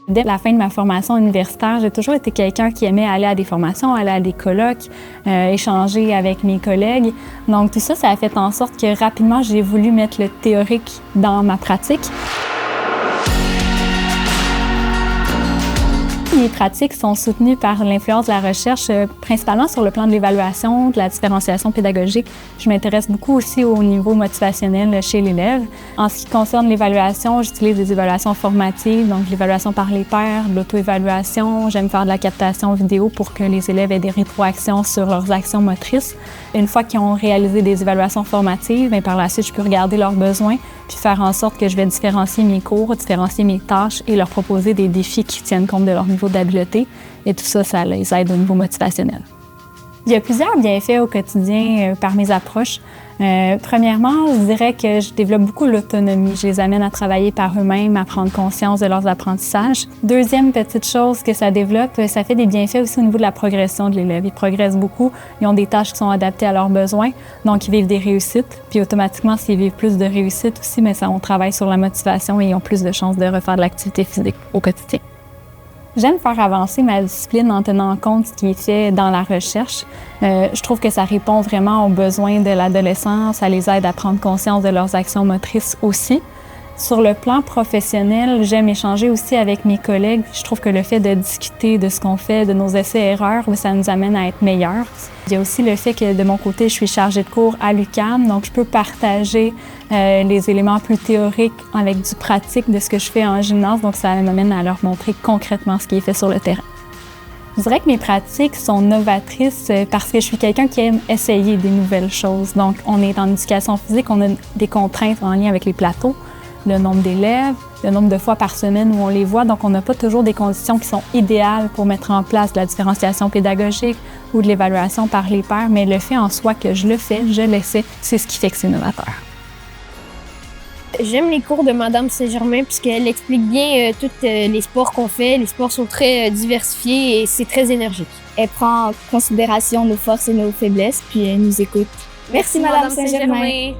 Dès la fin de ma formation universitaire, j'ai toujours été quelqu'un qui aimait aller à des formations, aller à des colloques, échanger avec mes collègues. Donc tout ça, ça a fait en sorte que rapidement, j'ai voulu mettre le théorique dans ma pratique. Mes pratiques sont soutenues par l'influence de la recherche, principalement sur le plan de l'évaluation, de la différenciation pédagogique. Je m'intéresse beaucoup aussi au niveau motivationnel chez l'élève. En ce qui concerne l'évaluation, j'utilise des évaluations formatives, donc l'évaluation par les pairs, de l'auto-évaluation. J'aime faire de la captation vidéo pour que les élèves aient des rétroactions sur leurs actions motrices. Une fois qu'ils ont réalisé des évaluations formatives, bien, par la suite, je peux regarder leurs besoins puis faire en sorte que je vais différencier mes cours, différencier mes tâches et leur proposer des défis qui tiennent compte de leur niveau d'habileté. Et tout ça, ça les aide au niveau motivationnel. Il y a plusieurs bienfaits au quotidien par mes approches. Premièrement, je dirais que je développe beaucoup l'autonomie. Je les amène à travailler par eux-mêmes, à prendre conscience de leurs apprentissages. Deuxième petite chose que ça développe, ça fait des bienfaits aussi au niveau de la progression de l'élève. Ils progressent beaucoup, ils ont des tâches qui sont adaptées à leurs besoins, donc ils vivent des réussites. Puis automatiquement, s'ils vivent plus de réussites aussi, mais ça, on travaille sur la motivation et ils ont plus de chances de refaire de l'activité physique au quotidien. J'aime faire avancer ma discipline en tenant compte ce qui est fait dans la recherche. Je trouve que ça répond vraiment aux besoins de l'adolescent, ça les aide à prendre conscience de leurs actions motrices aussi. Sur le plan professionnel, j'aime échanger aussi avec mes collègues. Je trouve que le fait de discuter de ce qu'on fait, de nos essais-erreurs, ça nous amène à être meilleurs. Il y a aussi le fait que de mon côté, je suis chargée de cours à l'UQAM, donc je peux partager les éléments plus théoriques avec du pratique de ce que je fais en gymnase, donc ça m'amène à leur montrer concrètement ce qui est fait sur le terrain. Je dirais que mes pratiques sont novatrices parce que je suis quelqu'un qui aime essayer des nouvelles choses. Donc, on est en éducation physique, on a des contraintes en lien avec les plateaux, le nombre d'élèves, le nombre de fois par semaine où on les voit. Donc, on n'a pas toujours des conditions qui sont idéales pour mettre en place de la différenciation pédagogique ou de l'évaluation par les pairs, mais le fait en soi que je le fais, je l'essaie, c'est ce qui fait que c'est novateur. J'aime les cours de Madame Saint-Germain puisqu'elle explique bien tous les sports qu'on fait. Les sports sont très diversifiés et c'est très énergique. Elle prend en considération nos forces et nos faiblesses, puis elle nous écoute. Merci Madame Saint-Germain.